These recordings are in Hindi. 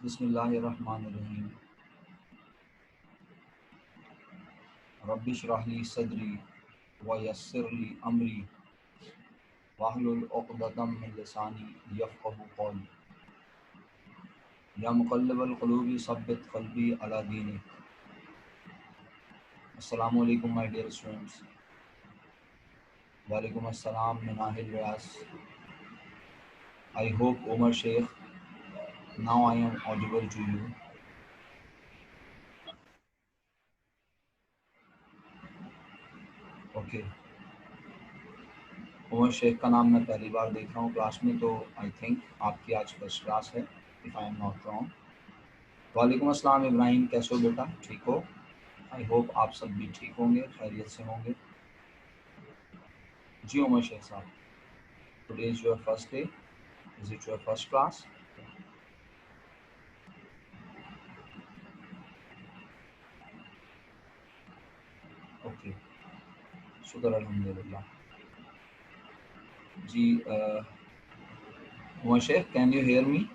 बिस्मिल्लाहिर्रहमानिर्रहीम। रब्बि इश्रह ली सदरी व यस्सिर ली अमरी वहलुल उक़दतम मिन लिसानी यफ़क़हू क़ौली। या मुक़ल्लिबल क़ुलूबि सब्बित क़ल्बी अला दीनिक। अस्सलामु अलैकुम माय डियर स्टूडेंट्स। वालेकुम अस्सलाम Minahil Riaz. I hope Umar Sheikh now I am audible to you. Okay, Umar Sheikh का नाम मैं पहली बार देख रहा हूँ क्लास में, तो आई थिंक आपकी आज फर्स्ट क्लास है, if I am not wrong. वालेकुम अस्सलाम इब्राहिम, कैसे हो बेटा? ठीक हो? आई होप आप सब भी ठीक होंगे, खैरियत से होंगे। जी Umar Sheikh sahab, today is your first day, is it your first class? Okay, शुक्र अल्हम्दुलिल्लाह। जी Umar Sheikh, can you hear me?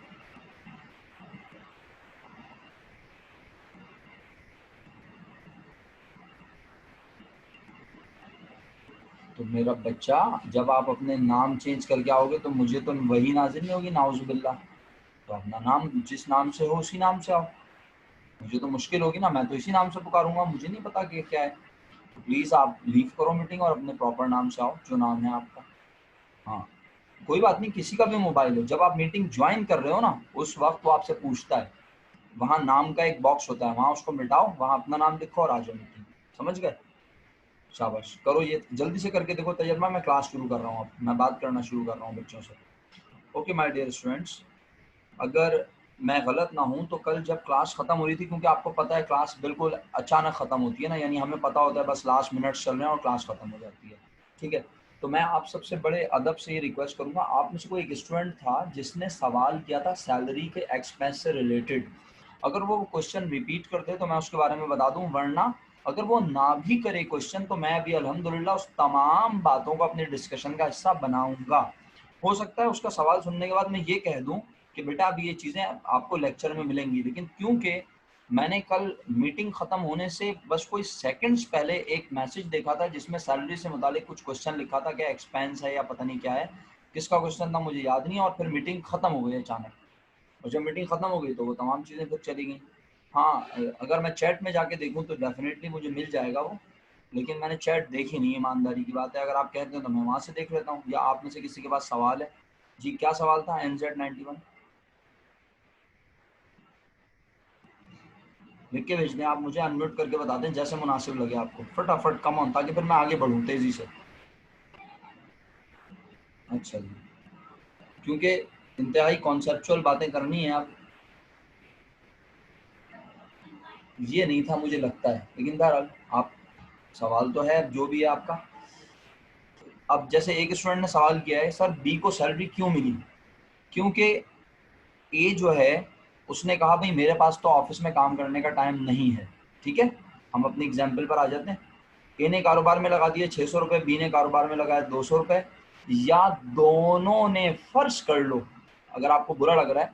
तो मेरा बच्चा, जब आप अपने नाम चेंज करके आओगे तो मुझे तो वही नाज़िल नहीं होगी, नाउज़ुबिल्लाह। तो अपना नाम जिस नाम से हो उसी नाम से आओ। मुझे तो मुश्किल होगी ना, मैं तो इसी नाम से पुकारूंगा, मुझे नहीं पता कि क्या है। तो प्लीज़ आप लीव करो मीटिंग और अपने प्रॉपर नाम से आओ, जो नाम है आपका। हाँ, कोई बात नहीं, किसी का भी मोबाइल हो, जब आप मीटिंग ज्वाइन कर रहे हो ना, उस वक्त वो आपसे पूछता है, वहाँ नाम का एक बॉक्स होता है, वहाँ उसको मिटाओ, वहाँ अपना नाम लिखो और आ जाओ मीटिंग। समझ गए? शाबाश, करो ये जल्दी से करके देखो तजर्बा। मैं क्लास शुरू कर रहा हूँ, अब मैं बात करना शुरू कर रहा हूँ बच्चों से। ओके माय डियर स्टूडेंट्स, अगर मैं गलत ना हूँ तो कल जब क्लास ख़त्म हो रही थी, क्योंकि आपको पता है क्लास बिल्कुल अचानक ख़त्म होती है ना, यानी हमें पता होता है बस लास्ट मिनट चल रहे हैं और क्लास ख़त्म हो जाती है, ठीक है? तो मैं आप सबसे बड़े अदब से ये रिक्वेस्ट करूँगा, आप में से कोई एक स्टूडेंट था जिसने सवाल किया था सैलरी के एक्सपेंस से रिलेटेड। अगर वो क्वेश्चन रिपीट कर दे तो मैं उसके बारे में बता दूँ, वरना अगर वो ना भी करे क्वेश्चन तो मैं अभी अल्हम्दुलिल्लाह उस तमाम बातों को अपने डिस्कशन का हिस्सा बनाऊंगा। हो सकता है उसका सवाल सुनने के बाद मैं ये कह दूं कि बेटा अभी ये चीज़ें आपको लेक्चर में मिलेंगी, लेकिन क्योंकि मैंने कल मीटिंग ख़त्म होने से बस कोई सेकंड्स पहले एक मैसेज देखा था जिसमें सैलरी से मुतालिक कुछ क्वेश्चन लिखा था, क्या एक्सपेंस है या पता नहीं क्या है, किसका क्वेश्चन था मुझे याद नहीं, और फिर मीटिंग ख़त्म हो गई अचानक। और जब मीटिंग ख़त्म हो गई तो वो तमाम चीज़ें फिर चली गई। हाँ, अगर मैं चैट में जाके देखूँ तो डेफिनेटली मुझे मिल जाएगा वो, लेकिन मैंने चैट देखी नहीं, ईमानदारी की बात है। अगर आप कहते हो तो मैं वहाँ से देख लेता हूँ, या आप में से किसी के पास सवाल है? जी, क्या सवाल था? NZ91 लिख के भेज दें, आप मुझे अनम्यूट करके बता दें जैसे मुनासिब लगे आपको, फटाफट कम ऑन, ताकि फिर मैं आगे बढ़ूँ तेज़ी से। अच्छा जी, क्योंकि इंतहाई कॉन्सेप्चुअल बातें करनी है आप, ये नहीं था मुझे लगता है, लेकिन बहरहाल आप, सवाल तो है जो भी है आपका। अब जैसे एक स्टूडेंट ने सवाल किया है, सर बी को सैलरी क्यों मिली? क्योंकि ए जो है उसने कहा भाई मेरे पास तो ऑफिस में काम करने का टाइम नहीं है, ठीक है? हम अपनी एग्जाम्पल पर आ जाते हैं। ए ने कारोबार में लगा दिए 600 रुपये, बी ने कारोबार में लगाया 200 रुपये, या दोनों ने, फर्ज कर लो अगर आपको बुरा लग रहा है,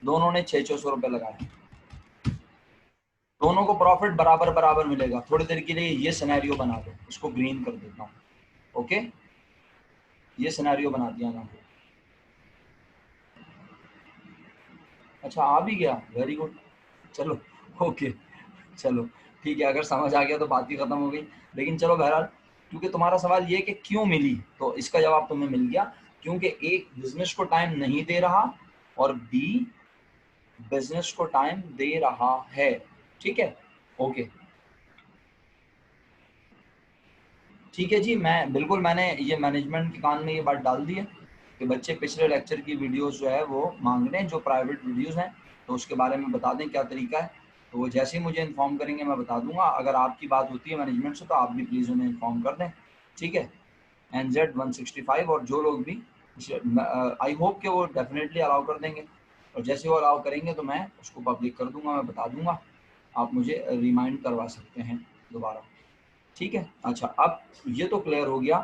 दोनों ने 600 रुपये लगाए, दोनों को प्रॉफिट बराबर बराबर मिलेगा। थोड़ी देर के लिए ये सिनेरियो बना दो, इसको ग्रीन कर देता हूँ। ओके, ये सिनेरियो बना दिया ना। अच्छा, आ भी गया, वेरी गुड। चलो, ओके, चलो ठीक है, अगर समझ आ गया तो बात ही खत्म हो गई। लेकिन चलो बहरहाल, क्योंकि तुम्हारा सवाल ये कि क्यों मिली, तो इसका जवाब तुम्हें मिल गया। क्योंकि एक बिजनेस को टाइम नहीं दे रहा और बी बिजनेस को टाइम दे रहा है, ठीक है? ओके, ठीक है जी, मैं बिल्कुल, मैंने ये मैनेजमेंट के कान में ये बात डाल दी है कि बच्चे पिछले लेक्चर की वीडियोस जो है वो मांग रहे हैं, जो प्राइवेट वीडियोस हैं, तो उसके बारे में बता दें क्या तरीका है। तो वो जैसे ही मुझे इन्फॉर्म करेंगे मैं बता दूंगा। अगर आपकी बात होती है मैनेजमेंट से तो आप भी प्लीज़ उन्हें इन्फॉर्म कर दें, ठीक है? NZ165 और जो लोग भी, आई होप कि वो डेफिनेटली अलाउ कर देंगे, और जैसे वो अलाउ करेंगे तो मैं उसको पब्लिक कर दूंगा, मैं बता दूंगा। आप मुझे रिमाइंड करवा सकते हैं दोबारा, ठीक है? अच्छा, अब ये तो क्लियर हो गया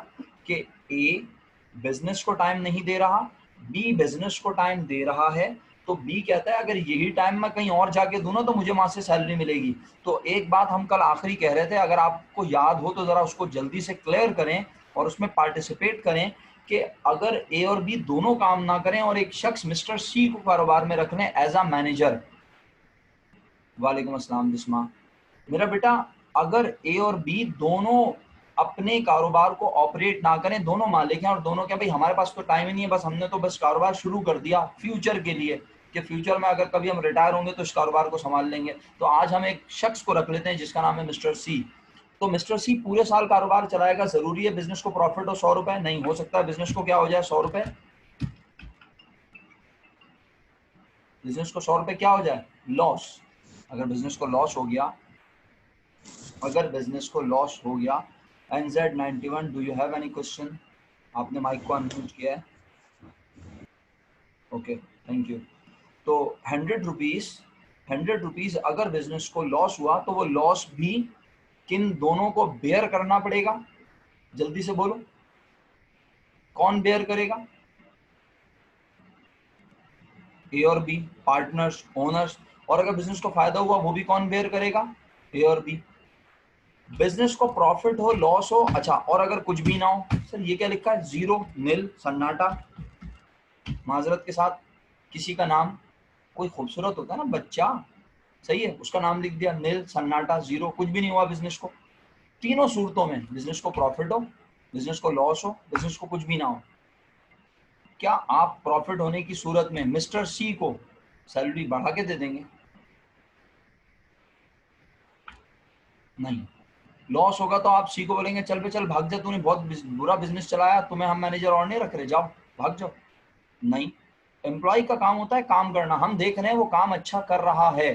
कि ए बिजनेस को टाइम नहीं दे रहा, बी बिजनेस को टाइम दे रहा है, तो बी कहता है अगर यही टाइम मैं कहीं और जाके दूं ना तो मुझे वहां से सैलरी मिलेगी। तो एक बात हम कल आखिरी कह रहे थे, अगर आपको याद हो तो जरा उसको जल्दी से क्लियर करें और उसमें पार्टिसिपेट करें कि अगर ए और बी दोनों काम ना करें और एक शख्स मिस्टर सी को कारोबार में रख लें एज अ मैनेजर। वालेकुम अस्सलाम बिस्मा। मेरा बेटा, अगर ए और बी दोनों अपने कारोबार को ऑपरेट ना करें, दोनों मालिक हैं और दोनों क्या भाई हमारे पास तो टाइम ही नहीं है, बस हमने तो बस कारोबार शुरू कर दिया फ्यूचर के लिए कि फ्यूचर में अगर कभी हम रिटायर होंगे तो इस कारोबार को संभाल लेंगे। तो आज हम एक शख्स को रख लेते हैं जिसका नाम है मिस्टर सी। तो मिस्टर सी पूरे साल कारोबार चलाएगा। जरूरी है बिजनेस को प्रॉफिट हो 100 रुपए? नहीं हो सकता बिजनेस को क्या हो जाए 100 रुपए। बिजनेस को 100 रुपए क्या हो जाए? लॉस। अगर बिजनेस को लॉस हो गया, अगर बिजनेस को लॉस हो गया, NZ91 do you have any question? आपने माइक को अनम्यूट किया है। Okay, thank you. तो 100 रुपीज अगर बिजनेस को लॉस हुआ तो वो लॉस भी किन दोनों को बेयर करना पड़ेगा? जल्दी से बोलो, कौन बेयर करेगा? ए और बी, पार्टनर्स, ओनर्स। और अगर बिजनेस को फायदा हुआ वो भी कौन बेयर करेगा? ए और बी। बिजनेस को प्रॉफिट हो, लॉस हो, अच्छा, और अगर कुछ भी ना हो, सर ये क्या लिखा है? जीरो, नील, सन्नाटा। माजरत के साथ किसी का नाम कोई खूबसूरत होता है ना, बच्चा, सही है, उसका नाम लिख दिया, नील, सन्नाटा, जीरो, कुछ भी नहीं हुआ बिजनेस को। तीनों सूरतों में, बिजनेस को प्रॉफिट हो, बिजनेस को लॉस हो, बिजनेस को कुछ भी ना हो, क्या आप प्रॉफिट होने की सूरत में मिस्टर सी को सैलरी बढ़ा के दे देंगे? नहीं। लॉस होगा तो आप सी को बोलेंगे चल बे चल भाग जा, तूने बहुत बुरा बिजनेस चलाया, तुम्हें हम मैनेजर और नहीं रख रहे, जाओ भाग जाओ। नहीं, एम्प्लॉय का काम होता है काम करना। हम देख रहे हैं वो काम अच्छा कर रहा है,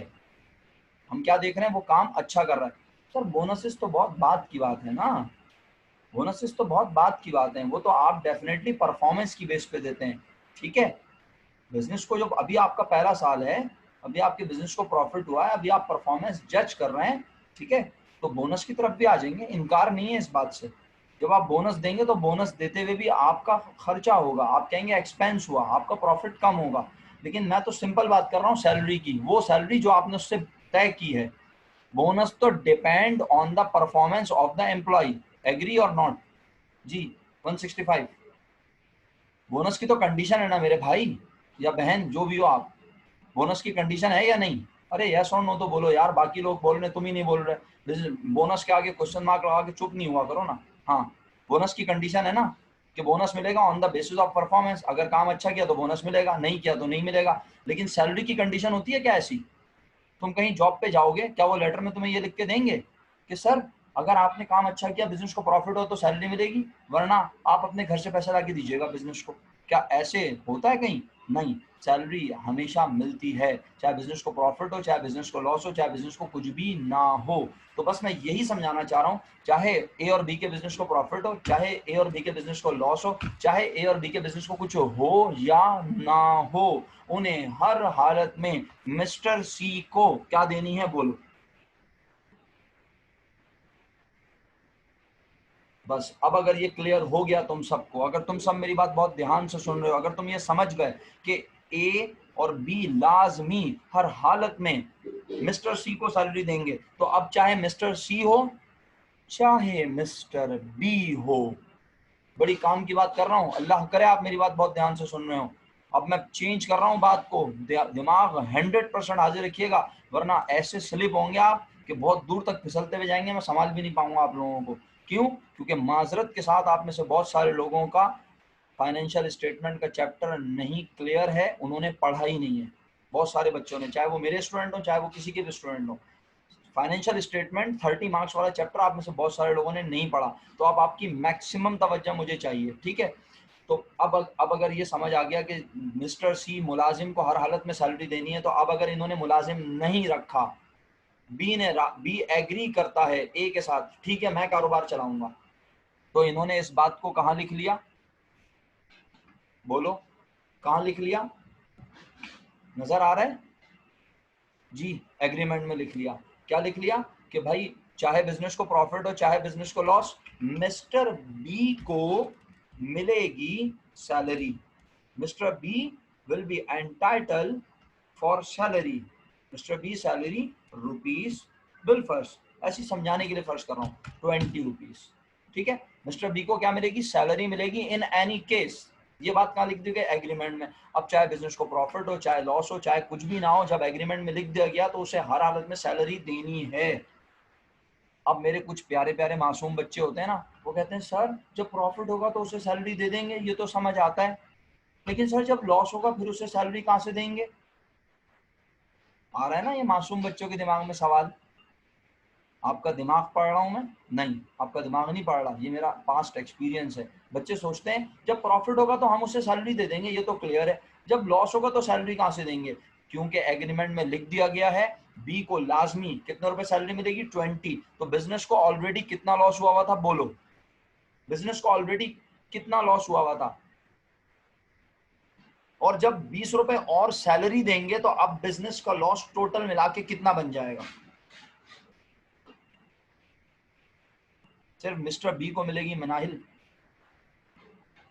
हम क्या देख रहे हैं? वो काम अच्छा कर रहा है। सर बोनसेस तो बहुत बात की बात है ना, बोनसेस तो बहुत बात की बात है, वो तो आप डेफिनेटली परफॉर्मेंस की बेस पे देते हैं, ठीक है। बिजनेस को, जब अभी आपका पहला साल है, अभी आपके बिजनेस को प्रॉफिट हुआ है, अभी आप परफॉर्मेंस जज कर रहे हैं, ठीक है, तो बोनस की तरफ भी आ जाएंगे, इनकार नहीं है इस बात से। जब आप बोनस देंगे तो बोनस देते हुए भी आपका खर्चा होगा, आप कहेंगे एक्सपेंस हुआ, आपका प्रॉफिट कम होगा। लेकिन मैं तो सिंपल बात कर रहा हूँ सैलरी की, वो सैलरी जो आपने उससे तय की है। बोनस तो depend on the performance of the employee, agree और नॉट? जी, 165। बोनस की तो कंडीशन है ना मेरे भाई या बहन, जो भी हो आप, बोनस की कंडीशन है या नहीं? अरे यस और नो तो बोलो यार, बाकी लोग बोल रहे, तुम ही नहीं बोल रहे। बोनस के आगे क्वेश्चन मार्क लगा के चुप नहीं हुआ करो ना। हाँ, बोनस की कंडीशन है ना कि बोनस मिलेगा on the basis of performance, अगर काम अच्छा किया तो बोनस मिलेगा, नहीं किया तो नहीं मिलेगा। लेकिन सैलरी की कंडीशन होती है क्या ऐसी? तुम कहीं जॉब पे जाओगे, क्या वो लेटर में तुम्हें ये लिख के देंगे कि सर अगर आपने काम अच्छा किया, बिजनेस को प्रॉफिट हो तो सैलरी मिलेगी, वरना आप अपने घर से पैसा ला के दीजिएगा बिजनेस को? क्या ऐसे होता है कहीं? नहीं, सैलरी हमेशा मिलती है, चाहे बिजनेस को प्रॉफिट हो, चाहे बिजनेस को लॉस हो, चाहे बिजनेस को कुछ भी ना हो। तो बस मैं यही समझाना चाह रहा हूँ, चाहे ए और बी के बिजनेस को प्रॉफिट हो, चाहे ए और बी के बिजनेस को लॉस हो, चाहे ए और बी के बिजनेस को कुछ हो या ना हो, उन्हें हर हालत में मिस्टर सी को क्या देनी है बोलो? बस अब अगर ये क्लियर हो गया तुम सबको, अगर तुम सब मेरी बात बहुत ध्यान से सुन रहे हो, अगर तुम ये समझ गए कि ए और बी लाजमी हर हालत में मिस्टर सी को सैलरी देंगे, तो अब चाहे मिस्टर सी हो चाहे मिस्टर बी हो, बड़ी काम की बात कर रहा हूँ, अल्लाह करे आप मेरी बात बहुत ध्यान से सुन रहे हो। अब मैं चेंज कर रहा हूँ बात को, दिमाग 100% हाजिर रखिएगा, वरना ऐसे स्लिप होंगे आप कि बहुत दूर तक फिसलते हुए जाएंगे, मैं संभाल भी नहीं पाऊंगा आप लोगों को। क्यों? क्योंकि माजरत के साथ आप में से बहुत सारे लोगों का फाइनेंशियल स्टेटमेंट का चैप्टर नहीं क्लियर है, उन्होंने पढ़ा ही नहीं है। बहुत सारे बच्चों ने, चाहे वो मेरे स्टूडेंट हो चाहे वो किसी के भी स्टूडेंट हो, फाइनेंशियल स्टेटमेंट 30 मार्क्स वाला चैप्टर आप में से बहुत सारे लोगों ने नहीं पढ़ा। तो अब आपकी मैक्सिमम तवज्जो मुझे चाहिए, ठीक है। तो अब अगर ये समझ आ गया कि मिस्टर सी मुलाजिम को हर हालत में सैलरी देनी है, तो अब अगर इन्होंने मुलाजिम नहीं रखा, बी एग्री करता है ए के साथ, ठीक है मैं कारोबार चलाऊंगा, तो इन्होंने इस बात को कहाँ लिख लिया? बोलो, कहाँ लिख लिया? नजर आ रहा है? जी, एग्रीमेंट में लिख लिया। क्या लिख लिया? कि भाई चाहे बिजनेस को प्रॉफिट हो चाहे बिजनेस को लॉस, मिस्टर बी को मिलेगी salary. Mister B will be entitle for salary, mister B salary rupees bill first, ऐसी समझाने के लिए फर्ज कर रहा हूँ 20 रुपीज, ठीक है। मिस्टर बी को क्या मिलेगी, सैलरी मिलेगी इन एनी केस। ये बात कहाँ लिख दी गई, एग्रीमेंट में। अब चाहे बिजनेस को प्रॉफिट हो, चाहे लॉस हो, चाहे कुछ भी ना हो, जब एग्रीमेंट में लिख दिया गया तो उसे हर हालत में सैलरी देनी है। अब मेरे कुछ प्यारे प्यारे मासूम बच्चे होते हैं ना, वो कहते हैं सर जब प्रॉफिट होगा तो उसे सैलरी दे देंगे, ये तो समझ आता है, लेकिन सर जब लॉस होगा फिर उसे सैलरी कहाँ से देंगे। आ रहा है ना ये मासूम बच्चों के दिमाग में सवाल। आपका दिमाग पढ़ रहा हूं मैं? नहीं, आपका दिमाग नहीं पढ़ रहा, ये मेरा पास्ट एक्सपीरियंस है। बच्चे सोचते हैं जब प्रॉफिट होगा तो हम उसे सैलरी दे देंगे, ये तो क्लियर है, जब लॉस होगा तो सैलरी कहाँ से देंगे, क्योंकि एग्रीमेंट में लिख दिया गया है बी को लाजमी कितने रुपए सैलरी मिलेगी, 20। तो बिजनेस को ऑलरेडी कितना लॉस हुआ था, बोलो, बिजनेस को ऑलरेडी कितना लॉस हुआ था, और जब 20 रुपए और सैलरी देंगे तो अब बिजनेस का लॉस टोटल मिला के कितना बन जाएगा। सिर्फ मिस्टर बी को मिलेगी मनाहिल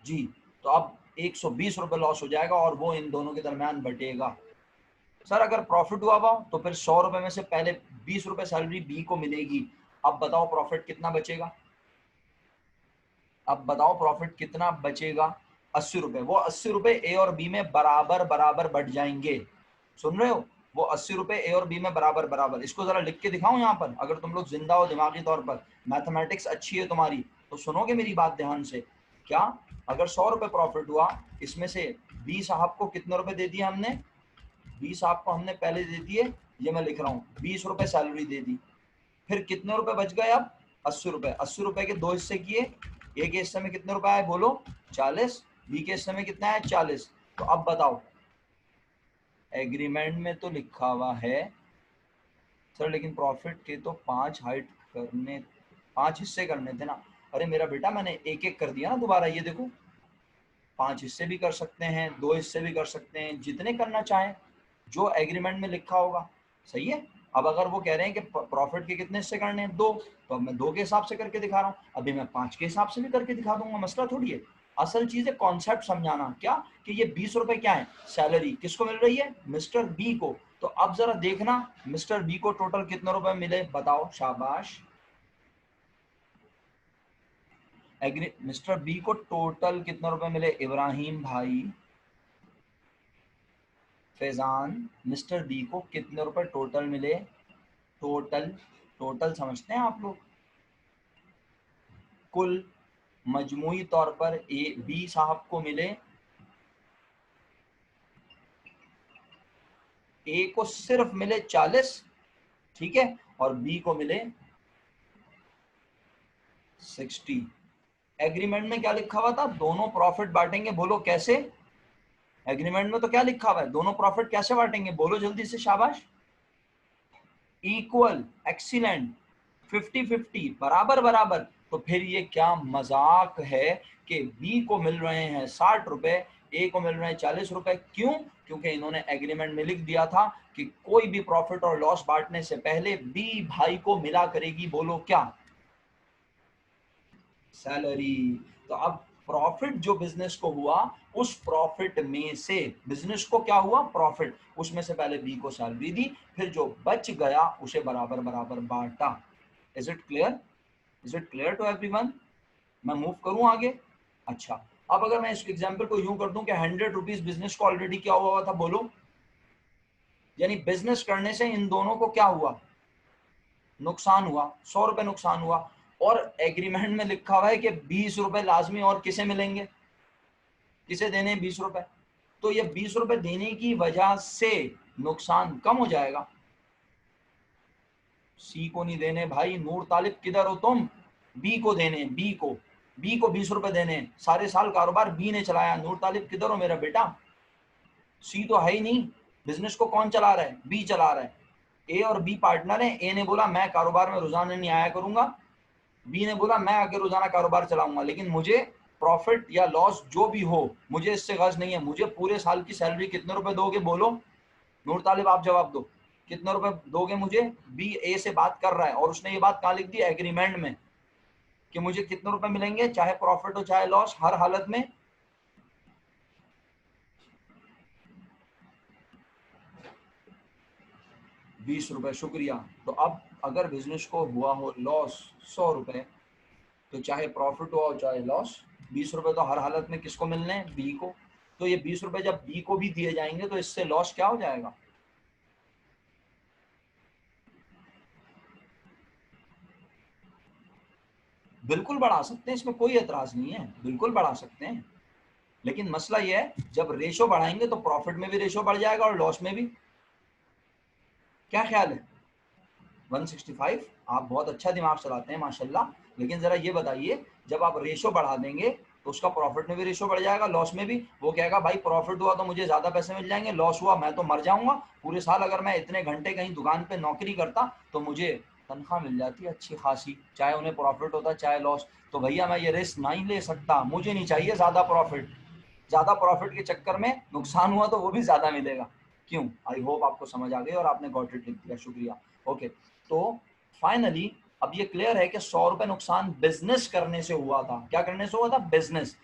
जी, तो अब 120 रुपए लॉस हो जाएगा और वो इन दोनों के दरमियान बटेगा। सर अगर प्रॉफिट हुआ तो फिर 100 रुपए में से पहले 20 रुपए सैलरी बी को मिलेगी। अब बताओ प्रॉफिट कितना बचेगा, अब बताओ प्रॉफिट कितना बचेगा, 80 रुपए। वो 80 रुपए ए और बी में बराबर बराबर बढ़ जाएंगे, सुन रहे हो, वो 80 रुपए ए और बी में बराबर बराबर। इसको जरा लिख के दिखाऊं यहाँ पर, अगर तुम लोग जिंदा हो दिमागी तौर पर, मैथमेटिक्स अच्छी है तुम्हारी तो सुनोगे मेरी बात ध्यान से। क्या, अगर 100 रुपए प्रॉफिट हुआ, इसमें से बी साहब को कितने रुपए दे दिए हमने, बी साहब को हमने पहले दे दिए, ये मैं लिख रहा हूँ 20 रुपए सैलरी दे दी, फिर कितने रुपए बच गए, अब 80 रुपए। 80 रुपए के दो हिस्से किए, ए के हिस्से में कितने रुपए आए बोलो, 40, बी के हिस्से में कितना है, 40। तो अब बताओ, एग्रीमेंट में तो लिखा हुआ है सर लेकिन प्रॉफिट के तो 5 हिस्से करने थे ना। अरे मेरा बेटा मैंने एक एक कर दिया ना दोबारा, ये देखो 5 हिस्से भी कर सकते हैं, 2 हिस्से भी कर सकते हैं, जितने करना चाहें, जो एग्रीमेंट में लिखा होगा, सही है। अब अगर वो कह रहे हैं कि प्रॉफिट के कितने हिस्से करने हैं, 2, तो अब मैं 2 के हिसाब से करके दिखा रहा हूँ, अभी मैं 5 के हिसाब से भी करके दिखा दूंगा, मसला थोड़ी है। असल चीज है कॉन्सेप्ट समझाना, क्या कि ये 20 रुपए क्या है, सैलरी किसको मिल रही है, मिस्टर बी को। तो अब जरा देखना मिस्टर बी को टोटल कितने रुपए मिले, बताओ, शाबाश। मिस्टर बी को टोटल कितने रुपए मिले, इब्राहिम भाई, फैजान, मिस्टर बी को कितने रुपए टोटल मिले, टोटल, टोटल समझते हैं आप लोग, कुल मजमूई तौर पर ए बी साहब को मिले, ए को सिर्फ मिले 40, ठीक है, और बी को मिले 60। एग्रीमेंट में क्या लिखा हुआ था, दोनों प्रॉफिट बांटेंगे, बोलो कैसे, एग्रीमेंट में तो क्या लिखा हुआ है, दोनों प्रॉफिट कैसे बांटेंगे, बोलो जल्दी से, शाबाश, इक्वल, एक्सीलेंट, 50-50, बराबर बराबर। तो फिर ये क्या मजाक है कि बी को मिल रहे हैं 60 रुपए, ए को मिल रहे हैं 40 रुपए, क्यों, क्योंकि इन्होंने एग्रीमेंट में लिख दिया था कि कोई भी प्रॉफिट और लॉस बांटने से पहले बी भाई को मिला करेगी, बोलो क्या, सैलरी। तो अब प्रॉफिट जो बिजनेस को हुआ, उस प्रॉफिट में से बिजनेस को क्या हुआ, प्रॉफिट, उसमें से पहले बी को सैलरी दी, फिर जो बच गया उसे बराबर बराबर बांटा। Is it clear, is it clear to everyone. मैं मूव करूं आगे। अच्छा, अब अगर मैं इस एग्जांपल को यूं कर दूं कि 100 रुपीज बिजनेस को ऑलरेडी क्या हुआ था, बोलो, यानी बिजनेस करने से इन दोनों को क्या हुआ, नुकसान हुआ, 100 रुपए नुकसान हुआ, और एग्रीमेंट में लिखा हुआ है कि 20 रुपए लाजमी और किसे मिलेंगे, किसे देने 20 रुपए, तो ये 20 रुपए देने की वजह से नुकसान कम हो जाएगा। सी को नहीं देने भाई, नूर तालिब किधर हो तुम, बी को देने, बी को 20 रुपए देने, सारे साल कारोबार बी ने चलाया, नूर तालिब किधर हो मेरा बेटा, सी तो है ही नहीं, बिजनेस को कौन चला रहा है, बी चला रहा है, ए और बी पार्टनर है, ए ने बोला मैं कारोबार में रोजाना नहीं आया करूंगा, बी ने बोला मैं आगे रोजाना कारोबार चलाऊंगा, लेकिन मुझे प्रॉफिट या लॉस जो भी हो मुझे इससे गर्ज नहीं है, मुझे पूरे साल की सैलरी कितने रुपए दोगे, बोलो, नूर तालिब आप जवाब दो, कितने रुपए दोगे मुझे। बी ए से बात कर रहा है और उसने ये बात कहाँ लिख दी, एग्रीमेंट में, कि मुझे कितने रुपए मिलेंगे, चाहे प्रॉफिट हो चाहे लॉस, हर हालत में। 20 रुपए, शुक्रिया। तो अब अगर बिजनेस को हुआ हो लॉस 100 रुपए, तो चाहे प्रॉफिट हो चाहे लॉस, 20 रुपए तो हर हालत में किसको मिलने हैं? बी को। तो ये 20 रुपए जब बी को भी दिए जाएंगे तो इससे लॉस क्या हो जाएगा? बिल्कुल बढ़ा सकते हैं, इसमें कोई एतराज नहीं है, बिल्कुल बढ़ा सकते हैं। लेकिन मसला ये है, जब रेशो बढ़ाएंगे तो प्रॉफिट में भी रेशो बढ़ जाएगा और लॉस में भी। क्या ख्याल है? 165। आप बहुत अच्छा दिमाग चलाते हैं माशाल्लाह। लेकिन जरा ये बताइए, जब आप रेशो बढ़ा देंगे तो उसका प्रॉफिट में भी रेशो बढ़ जाएगा, लॉस में भी। वो कहेगा भाई प्रॉफिट हुआ तो मुझे ज्यादा पैसे मिल जाएंगे, लॉस हुआ मैं तो मर जाऊंगा। पूरे साल अगर मैं इतने घंटे कहीं दुकान पे नौकरी करता तो मुझे तनख्वाह मिल जाती अच्छी खासी, चाहे उन्हें प्रॉफिट होता चाहे लॉस। तो भैया मैं ये रिस्क नहीं ले सकता, मुझे नहीं चाहिए ज्यादा प्रॉफिट। ज्यादा प्रॉफिट के चक्कर में नुकसान हुआ तो वो भी ज्यादा मिलेगा। क्यों? आई होप आपको समझ आ गई और आपने गॉट इट लिख दिया, शुक्रिया। ओके, तो फाइनली अब ये क्लियर है कि 100 रुपए नुकसान बिजनेस करने से हुआ था। क्या करने से हुआ था? बिजनेस।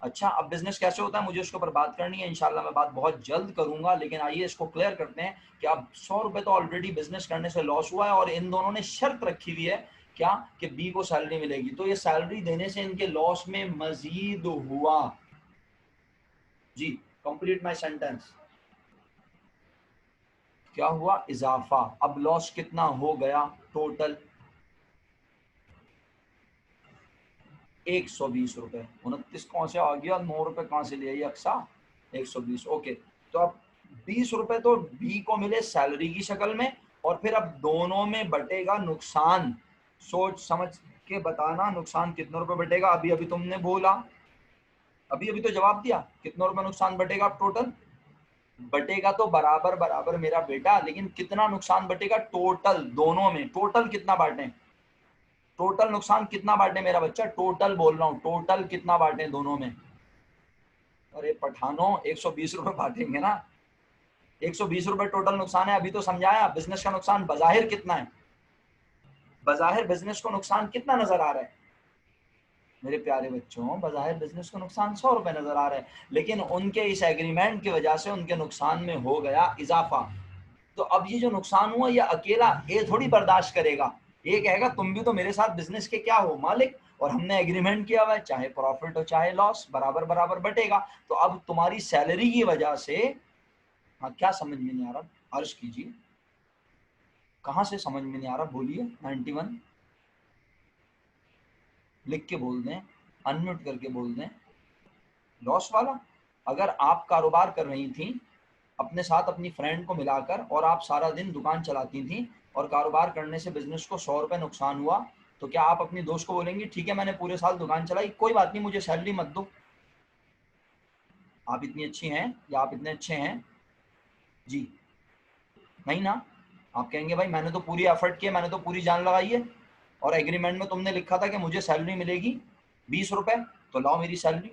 अच्छा, अब बिजनेस कैसे होता है मुझे उसके ऊपर बात करनी है, इंशाल्लाह मैं बात बहुत जल्द करूंगा। लेकिन आइए इसको क्लियर करते हैं कि अब 100 रुपए तो ऑलरेडी बिजनेस करने से लॉस हुआ है और इन दोनों ने शर्त रखी हुई है क्या, कि बी को सैलरी मिलेगी। तो ये सैलरी देने से इनके लॉस में मजीद हुआ। जी, कंप्लीट माय सेंटेंस। क्या हुआ? इजाफा। अब लॉस कितना हो गया टोटल? 120 रुपए। 29 कौन से आ गया, 9 रुपए कहाँ से लिए अक्सा? 120। ओके, तो अब 20 रुपए तो बी को मिले सैलरी की शक्ल में, और फिर अब दोनों में बटेगा नुकसान। सोच समझ के बताना, नुकसान कितने रुपए बटेगा? अभी अभी तुमने बोला, अभी अभी तो जवाब दिया, कितने रुपए नुकसान बटेगा टोटल? बटेगा तो बराबर बराबर मेरा बेटा, लेकिन कितना नुकसान बटेगा टोटल दोनों में? टोटल कितना बांटे? टोटल नुकसान कितना बांटे मेरा बच्चा? टोटल बोल रहा हूँ, टोटल कितना बांटे दोनों में? अरे पठानो, 120 रुपए बांटेंगे ना। 120 रुपए टोटल नुकसान है, अभी तो समझाया। बिजनेस का नुकसान बजाहिर कितना है? बजाहिर बिजनेस को नुकसान कितना नजर आ रहा है मेरे प्यारे बच्चों? बजाहिर बिजनेस को नुकसान 100 रुपए नजर आ रहा है, लेकिन उनके इस एग्रीमेंट की वजह से उनके नुकसान में हो गया इजाफा। तो अब ये जो नुकसान हुआ ये अकेला ये थोड़ी बर्दाश्त करेगा। ये कहेगा तुम भी तो मेरे साथ बिजनेस के क्या हो, मालिक, और हमने एग्रीमेंट किया हुआ है, चाहे प्रॉफिट हो चाहे लॉस बराबर बराबर बटेगा। तो अब तुम्हारी सैलरी की वजह से, हाँ क्या समझ में नहीं आ रहा? अर्ज कीजिए, कहाँ से समझ में नहीं आ रहा? बोलिए। 91 लिख के बोल दें, अनम्यूट करके बोल दें। लॉस वाला, अगर आप कारोबार कर रही थी अपने साथ अपनी फ्रेंड को मिलाकर, और आप सारा दिन दुकान चलाती थी, और कारोबार करने से बिजनेस को 100 रुपए नुकसान हुआ, तो क्या आप अपनी दोस्त को बोलेंगी ठीक है मैंने पूरे साल दुकान चलाई, कोई बात नहीं मुझे सैलरी मत दो, आप इतनी अच्छी हैं या आप इतने अच्छे हैं? जी, नहीं ना। आप कहेंगे भाई मैंने तो पूरी एफर्ट किया, मैंने तो पूरी जान लगाई है, और एग्रीमेंट में तुमने लिखा था कि मुझे सैलरी मिलेगी 20 रुपए, तो लाओ मेरी सैलरी।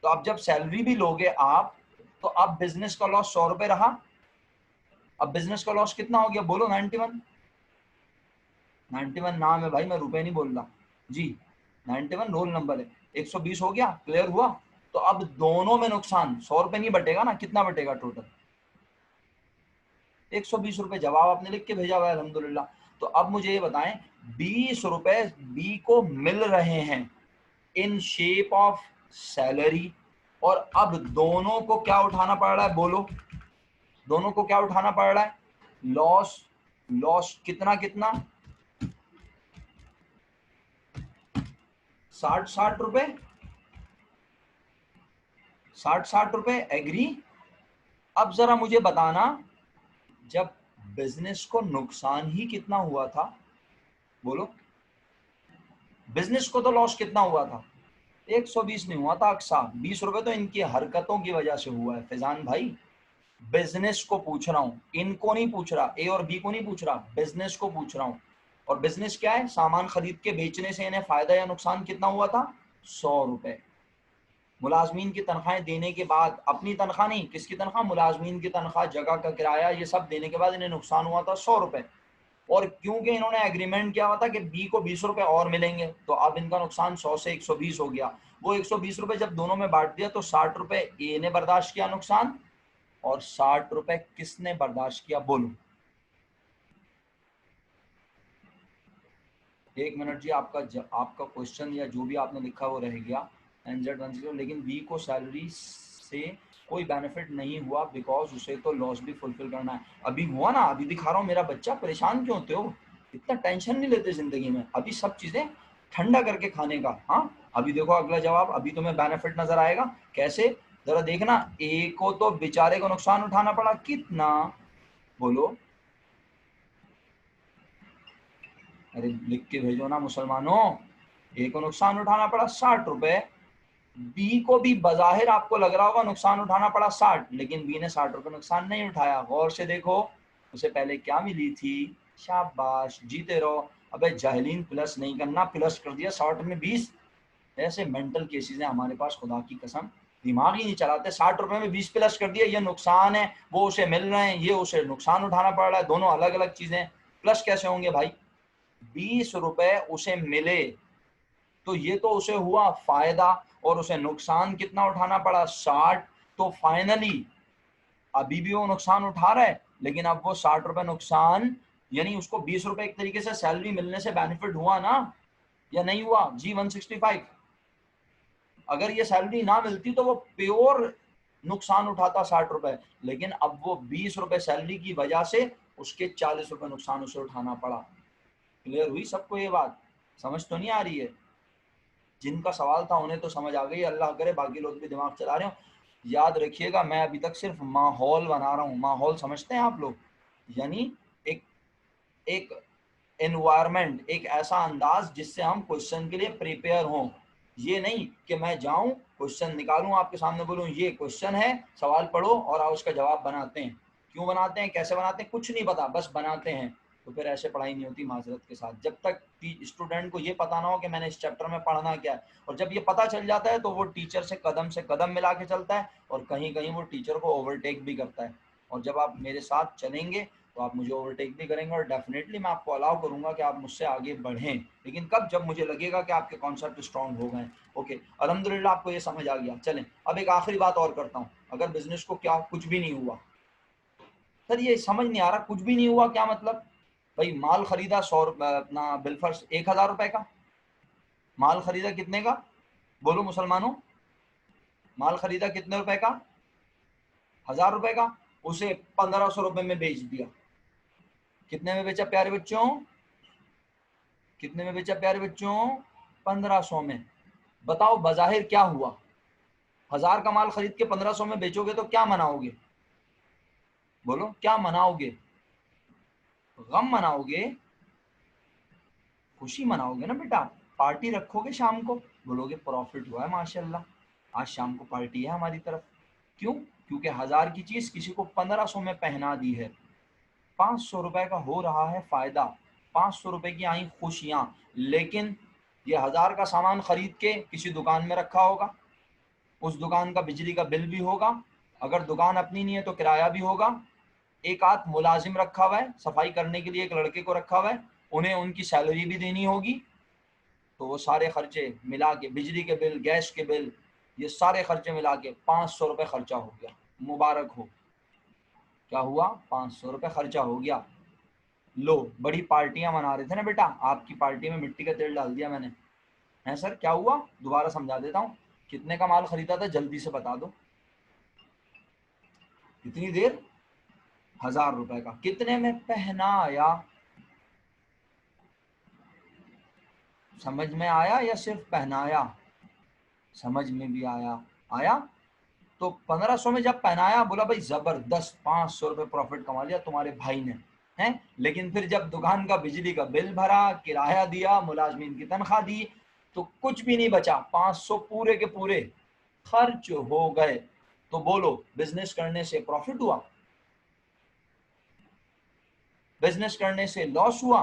तो अब जब सैलरी भी लोगे आप, तो अब बिजनेस का लॉस 100 रुपए रहा। अब बिजनेस का लॉस कितना हो गया बोलो? 91। 91 नाम है भाई, मैं रुपए नहीं बोल रहा जी। 91 रोल नंबर है। 120 हो गया, क्लियर हुआ? तो अब दोनों में नुकसान 100 रुपए नहीं बटेगा ना, कितना बटेगा टोटल? 120 रुपए। जवाब आपने लिख के भेजा हुआ है, अल्हम्दुलिल्लाह। तो अब मुझे ये बताएं, 20 रुपए बी को मिल रहे हैं इन शेप ऑफ सैलरी, और अब दोनों को क्या उठाना पड़ रहा है बोलो? दोनों को क्या उठाना पड़ रहा है? लॉस। लॉस कितना कितना? 60-60 रुपए। 60-60 रुपए, एग्री? अब जरा मुझे बताना, जब बिजनेस को नुकसान ही कितना हुआ था बोलो? बिजनेस को तो लॉस कितना हुआ था? 120 नहीं हुआ था अक्सा, 20 रुपए तो इनकी हरकतों की वजह से हुआ है फैजान भाई। बिजनेस को पूछ रहा हूँ, इनको नहीं पूछ रहा, ए और बी को नहीं पूछ रहा, बिजनेस को पूछ रहा हूँ। और बिजनेस क्या है? सामान खरीद के बेचने से इन्हें फायदा या नुकसान कितना हुआ था? 100 रुपए। मुलाजमीन की तनख्वाहें देने के बाद, अपनी तनख्वाह नहीं, किसकी तनख्वाह? मुलाजमीन की तनख्वाह, जगह का किराया, ये सब देने के बाद इन्हें नुकसान हुआ था 100 रुपए। और क्योंकि इन्होंने एग्रीमेंट किया हुआ था कि बी को 20 रुपए और मिलेंगे, तो अब इनका नुकसान 100 से 120 हो गया। वो 120 रुपए जब दोनों में बांट दिया तो 60 रुपए ए ने बर्दाश्त किया नुकसान, और 60 रुपए किसने बर्दाश्त किया बोलो? एक मिनट जी, आपका क्वेश्चन या जो भी आपने लिखा वो रह गया। NZ160, लेकिन बी को सैलरी से कोई बेनिफिट नहीं हुआ बिकॉज उसे तो लॉस भी फुलफिल करना है। अभी हुआ ना, अभी दिखा रहा हूँ मेरा बच्चा। परेशान क्यों होते हो? इतना टेंशन नहीं लेते जिंदगी में, अभी सब चीजें ठंडा करके खाने का। हाँ, अभी देखो अगला जवाब, अभी तुम्हें बेनिफिट नजर आएगा। कैसे? जरा देखना, ए को तो बेचारे को नुकसान उठाना पड़ा कितना, बोलो। अरे लिख के भेजो ना मुसलमानों। ए को नुकसान उठाना पड़ा 60 रुपए, बी को भी बजाहिर आपको लग रहा होगा नुकसान उठाना पड़ा 60, लेकिन बी ने 60 रुपए नुकसान नहीं उठाया। गौर से देखो, उसे पहले क्या मिली थी। शाबाश, जीते रहो। अबे जाहिलीन, प्लस नहीं करना, प्लस कर दिया 60 में 20। ऐसे मेंटल केसेस हैं हमारे पास, खुदा की कसम दिमाग ही नहीं चलाते। 60 रुपए में 20 प्लस कर दिया, ये नुकसान है, वो उसे मिल रहे हैं, ये उसे नुकसान उठाना पड़ रहा है। दोनों अलग अलग चीजें, प्लस कैसे होंगे भाई? 20 रुपए उसे मिले तो ये तो उसे हुआ फायदा, और उसे नुकसान कितना उठाना पड़ा? 60। तो फाइनली अभी भी वो नुकसान उठा रहा है, लेकिन अब वो 60 रुपए नुकसान, यानी उसको 20 रुपए एक तरीके से सैलरी मिलने से बेनिफिट हुआ ना, या नहीं हुआ जी 165? अगर ये सैलरी ना मिलती तो वो प्योर नुकसान उठाता 60 रुपए, लेकिन अब वो 20 रुपए सैलरी की वजह से उसके 40 रुपए नुकसान उसे उठाना पड़ा। क्लियर हुई सबको ये बात? समझ तो नहीं आ रही है? जिनका सवाल था उन्हें तो समझ आ गई, अल्लाह करे बाकी लोग भी दिमाग चला रहे हो। याद रखिएगा, मैं अभी तक सिर्फ माहौल बना रहा हूँ। माहौल समझते हैं आप लोग? यानी एक एक एनवायरमेंट, एक ऐसा अंदाज जिससे हम क्वेश्चन के लिए प्रिपेयर हों। ये नहीं कि मैं जाऊं, क्वेश्चन निकालूं, आपके सामने बोलूं ये क्वेश्चन है, सवाल पढ़ो और आओ उसका जवाब बनाते हैं। क्यों बनाते हैं, कैसे बनाते हैं, कुछ नहीं पता, बस बनाते हैं। तो फिर ऐसे पढ़ाई नहीं होती माजरत के साथ। जब तक स्टूडेंट को ये पता ना हो कि मैंने इस चैप्टर में पढ़ना क्या है, और जब ये पता चल जाता है तो वो टीचर से कदम मिला के चलता है, और कहीं कहीं वो टीचर को ओवरटेक भी करता है। और जब आप मेरे साथ चलेंगे तो आप मुझे ओवरटेक भी करेंगे, और डेफिनेटली मैं आपको अलाउ करूंगा कि आप मुझसे आगे बढ़ें, लेकिन कब? जब मुझे लगेगा कि आपके कॉन्सेप्ट स्ट्रांग हो गए। ओके, अल्हम्दुलिल्लाह आपको ये समझ आ गया। चलें, अब एक आखिरी बात और करता हूँ। अगर बिजनेस को क्या कुछ भी नहीं हुआ, सर ये समझ नहीं आ रहा, कुछ भी नहीं हुआ क्या मतलब? भाई माल खरीदा 100, अपना बिलफर्स 1000 रुपए का माल खरीदा, कितने का? बोलो मुसलमानों, माल खरीदा कितने रुपए का? 1000 रुपए का। उसे 1500 रुपए में बेच दिया। कितने में बेचा प्यारे बच्चों? कितने में बेचा प्यारे बच्चों? 1500 में। बताओ बजाहिर क्या हुआ? 1000 का माल खरीद के 1500 में बेचोगे तो क्या मनाओगे? बोलो क्या मनाओगे? गम मनाओगे? खुशी मनाओगे ना बेटा। पार्टी रखोगे शाम को, बोलोगे प्रॉफिट हुआ है माशाल्लाह, आज शाम को पार्टी है हमारी तरफ। क्यों? क्योंकि 1000 की चीज किसी को 1500 में पहना दी है। 500 रुपए का हो रहा है फायदा, 500 रुपए की आई खुशियां। लेकिन ये 1000 का सामान खरीद के किसी दुकान में रखा होगा, उस दुकान का बिजली का बिल भी होगा, अगर दुकान अपनी नहीं है तो किराया भी होगा, एक आध मुलाजिम रखा हुआ है सफाई करने के लिए, एक लड़के को रखा हुआ है, उन्हें उनकी सैलरी भी देनी होगी। तो वो सारे खर्चे मिला के, बिजली के बिल, गैस के बिल, ये सारे खर्चे मिला के 500 रुपये खर्चा हो गया। मुबारक हो। क्या हुआ? 500 रुपये खर्चा हो गया। लो, बड़ी पार्टियां मना रहे थे ना बेटा, आपकी पार्टी में मिट्टी का तेल डाल दिया मैंने। है सर, क्या हुआ? दोबारा समझा देता हूँ। कितने का माल खरीदा था, जल्दी से बता दो। कितनी देर? 1000 रुपए का। कितने में पहनाया? समझ में आया या सिर्फ पहनाया? समझ में भी आया। आया। तो 1500 में जब पहनाया, बोला भाई जबरदस्त, 500 रुपये प्रॉफिट कमा लिया तुम्हारे भाई ने। हैं? लेकिन फिर जब दुकान का बिजली का बिल भरा, किराया दिया, मुलाजमीन की तनख्वाह दी, तो कुछ भी नहीं बचा। 500 पूरे के पूरे खर्च हो गए। तो बोलो, बिजनेस करने से प्रॉफिट हुआ? बिजनेस करने से लॉस हुआ?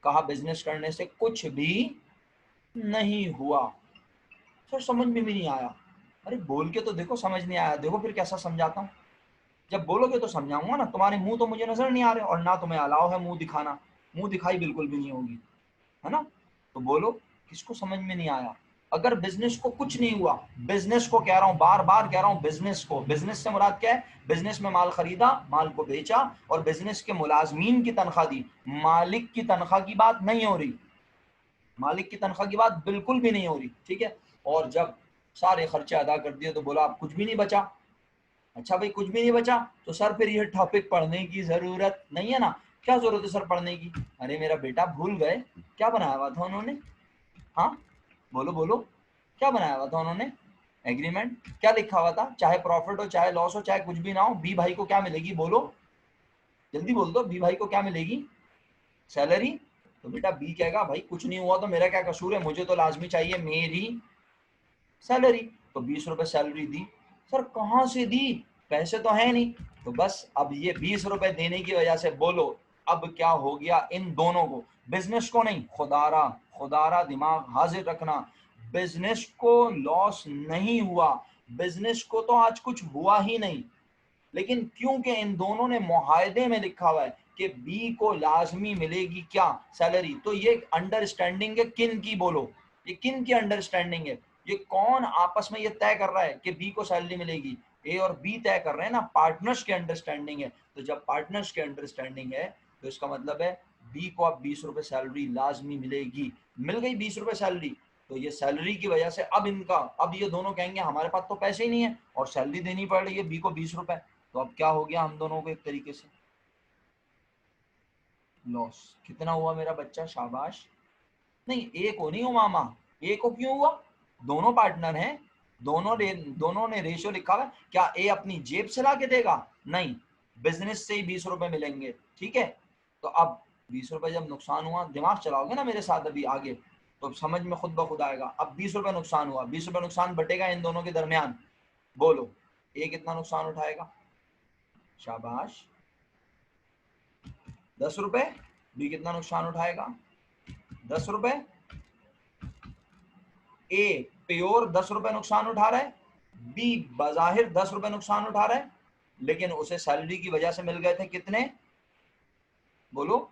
कहा बिजनेस करने से कुछ भी नहीं हुआ। सर समझ में भी नहीं आया। अरे बोल के तो देखो, समझ नहीं आया, देखो फिर कैसा समझाता हूँ। जब बोलोगे तो समझाऊंगा ना। तुम्हारे मुंह तो मुझे नजर नहीं आ रहे, और ना तुम्हें अलाउ है मुंह दिखाना, मुंह दिखाई बिल्कुल भी नहीं होगी, है ना? तो बोलो, किसको समझ में नहीं आया? अगर बिजनेस को कुछ नहीं हुआ, बिजनेस को कह रहा हूं, बार बार कह रहा हूं, बिजनेस को, बिजनेस से मुराद क्या है? बिजनेस में माल खरीदा, माल को बेचा और बिजनेस के मुलाजमीन की तनख्वाह दी, मालिक की तनख्वाह की बात नहीं हो रही, मालिक की तनख्वाह की बात बिल्कुल भी नहीं हो रही, ठीक है। और जब सारे खर्चे अदा कर दिए तो बोला अब कुछ भी नहीं बचा। अच्छा भाई कुछ भी नहीं बचा तो सर फिर ये टॉपिक पढ़ने की जरूरत नहीं है ना। क्या जरूरत है सर पढ़ने की? अरे मेरा बेटा भूल गए क्या बनाया हुआ था उन्होंने? हाँ बोलो बोलो, क्या बनाया हुआ था उन्होंने? एग्रीमेंट क्या लिखा हुआ था? चाहे प्रॉफिट हो चाहे लॉस हो चाहे कुछ भी ना हो, बी भाई को क्या मिलेगी? बोलो जल्दी बोल दो, बी भाई को क्या मिलेगी? सैलरी। तो बेटा बी कहेगा भाई कुछ नहीं हुआ तो मेरा क्या कसूर है, मुझे तो लाजमी चाहिए मेरी सैलरी। तो 20 रुपए सैलरी दी। सर कहाँ से दी? पैसे तो है नहीं। तो बस अब ये 20 रुपए देने की वजह से बोलो अब क्या हो गया इन दोनों को, बिजनेस को नहीं, खुदारा खुदारा दिमाग हाजिर रखना, बिजनेस को लॉस नहीं हुआ, बिजनेस को तो आज कुछ हुआ ही नहीं, लेकिन क्योंकि इन दोनों ने मुआहदे में लिखा हुआ है कि बी को लाजमी मिलेगी क्या? सैलरी। तो ये अंडरस्टैंडिंग है किन की? बोलो ये किन की अंडरस्टैंडिंग है? ये कौन आपस में ये तय कर रहा है कि बी को सैलरी मिलेगी? ए और बी तय कर रहे हैं ना, पार्टनर्स की अंडरस्टैंडिंग है। तो जब पार्टनर्स की अंडरस्टैंडिंग है तो इसका मतलब है बी को अब 20 रुपए सैलरी लाजमी मिलेगी। मिल गई 20 रुपए सैलरी। तो ये सैलरी की वजह से अब इनका, अब ये दोनों कहेंगे हमारे पास तो पैसे ही नहीं है और सैलरी देनी पड़ रही है बी को 20 रुपए। तो अब क्या हो गया हम दोनों को एक तरीके से लॉस। कितना हुआ मेरा बच्चा? शाबाश। नहीं ए को नहीं हो मामा, ए को क्यों हुआ? दोनों पार्टनर हैं, दोनों ने रेशियो लिखा हुआ है। क्या ए अपनी जेब से ला के देगा? नहीं, बिजनेस से ही 20 रुपए मिलेंगे, ठीक है। तो अब 20 रुपए जब नुकसान हुआ, दिमाग चलाओगे ना मेरे साथ अभी आगे तो समझ में खुद ब खुद आएगा। अब 20 रुपए नुकसान हुआ, 20 रुपए नुकसान बटेगा इन दोनों के दरमियान। बोलो ए कितना नुकसान उठाएगा? शाबाश। 10 रुपए। बी कितना नुकसान उठाएगा? 10 रुपए। ए प्योर 10 रुपए नुकसान उठा रहा है, बी बाजाहिर 10 रुपए नुकसान उठा रहा है, लेकिन उसे सैलरी की वजह से मिल गए थे कितने? बोलो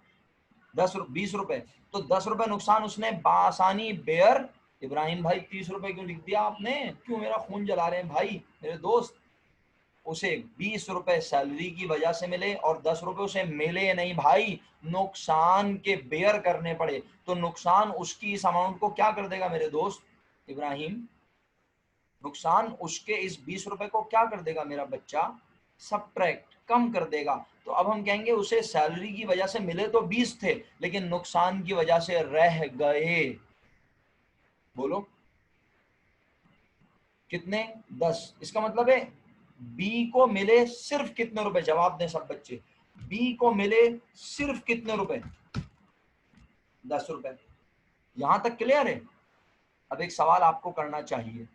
20 रुपए। तो 10 रुपए नुकसान उसने बासानी बेयर। इब्राहिम भाई 30 रुपए क्यों लिख दिया आपने? क्यों मेरा खून जला रहे हैं भाई मेरे दोस्त? उसे 20 रुपए सैलरी की वजह से मिले और 10 रुपए उसे मिले नहीं भाई, नुकसान के बेयर करने पड़े। तो नुकसान उसकी इस अमाउंट को क्या कर देगा मेरे दोस्त इब्राहिम? नुकसान उसके इस 20 रुपए को क्या कर देगा मेरा बच्चा? सब्ट्रैक्ट, कम कर देगा। तो अब हम कहेंगे उसे सैलरी की वजह से मिले तो 20 थे लेकिन नुकसान की वजह से रह गए। बोलो कितने? 10। इसका मतलब है बी को मिले सिर्फ कितने रुपए? जवाब दें सब बच्चे। बी को मिले सिर्फ कितने रुपए? 10 रुपए। यहां तक क्लियर है? अब एक सवाल आपको करना चाहिए,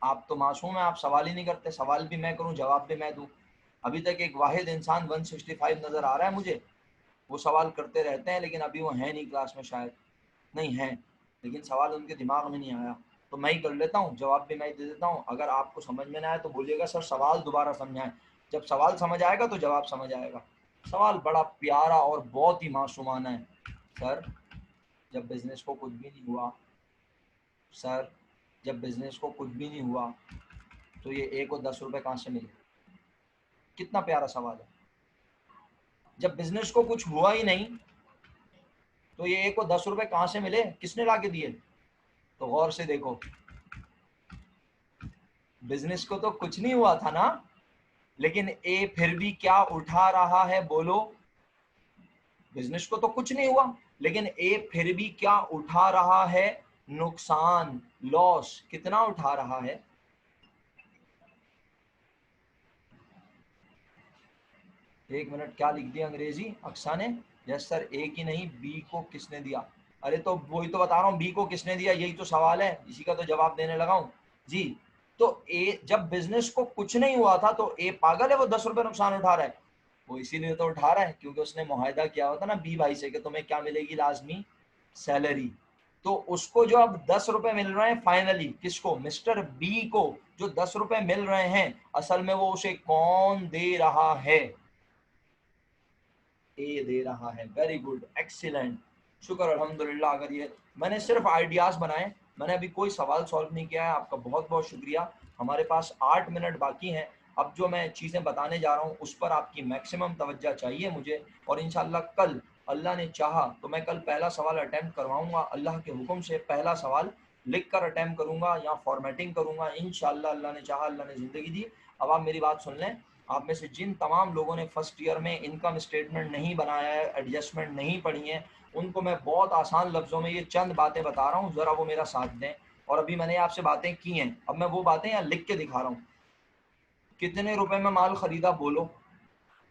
आप तो मासूम है, आप सवाल ही नहीं करते, सवाल भी मैं करूं जवाब भी मैं दूं। अभी तक एक वाहिद इंसान 165 नजर आ रहा है मुझे, वो सवाल करते रहते हैं लेकिन अभी वो है नहीं क्लास में, शायद नहीं है, लेकिन सवाल उनके दिमाग में नहीं आया। तो मैं ही कर लेता हूँ, जवाब भी मैं ही दे देता हूँ। अगर आपको समझ में ना आए तो बोलिएगा सर सवाल दोबारा समझाएं। जब सवाल समझ आएगा तो जवाब समझ आएगा। सवाल बड़ा प्यारा और बहुत ही मासूमाना है। सर जब बिजनेस को कुछ भी नहीं हुआ, सर जब बिजनेस को कुछ भी नहीं हुआ तो ये ए को 10 रुपए कहाँ से मिले? कितना प्यारा सवाल है। जब बिजनेस को कुछ हुआ ही नहीं तो ये ए को 10 रुपए कहाँ से मिले? किसने ला के दिए? तो गौर से देखो, बिजनेस को तो कुछ नहीं हुआ था ना, लेकिन ए फिर भी क्या उठा रहा है? बोलो बिजनेस को तो कुछ नहीं हुआ लेकिन ए फिर भी क्या उठा रहा है? नुकसान, लॉस। कितना उठा रहा है? एक मिनट, क्या लिख दिया अंग्रेजी अक्सा ने? यस सर, ए की नहीं बी को किसने दिया? अरे तो वही तो बता रहा हूँ, बी को किसने दिया, यही तो सवाल है, इसी का तो जवाब देने लगा हूँ जी। तो ए जब बिजनेस को कुछ नहीं हुआ था तो ए पागल है, वो 10 रुपए नुकसान उठा रहा है। वो इसीलिए तो उठा रहा है क्योंकि उसने मुआहदा किया हुआ था ना बी भाई से कि तुम्हें क्या मिलेगी लाजमी? सैलरी। तो उसको जो अब 10 रुपए मिल रहे हैं फाइनली, किसको? मिस्टर बी को जो 10 रुपए मिल रहे हैं, असल में वो उसे कौन दे रहा है? ए दे रहा है। वेरी गुड, एक्सीलेंट, शुक्र अल्हम्दुलिल्लाह। अगर ये मैंने सिर्फ आइडियाज बनाए, मैंने अभी कोई सवाल सॉल्व नहीं किया है। आपका बहुत बहुत शुक्रिया। हमारे पास 8 मिनट बाकी हैं। अब जो मैं चीज़ें बताने जा रहा हूँ उस पर आपकी मैक्सिमम तवज्जो चाहिए मुझे, और इंशाल्लाह कल अल्लाह ने चाहा तो मैं कल पहला सवाल अटैम्प्ट करवाऊंगा। अल्लाह के हुक्म से पहला सवाल लिख कर अटैम्प्ट करूंगा या फॉर्मेटिंग करूंगा इंशाल्लाह, अल्लाह ने चाहा, अल्लाह ने ज़िंदगी दी। अब आप मेरी बात सुन लें। आप में से जिन तमाम लोगों ने फर्स्ट ईयर में इनकम स्टेटमेंट नहीं बनाया है, एडजस्टमेंट नहीं पढ़ी है, उनको मैं बहुत आसान लफ्ज़ों में ये चंद बातें बता रहा हूँ, ज़रा वो मेरा साथ दें। और अभी मैंने आपसे बातें की हैं, अब मैं वो बातें यहाँ लिख के दिखा रहा हूँ। कितने रुपए में माल खरीदा बोलो?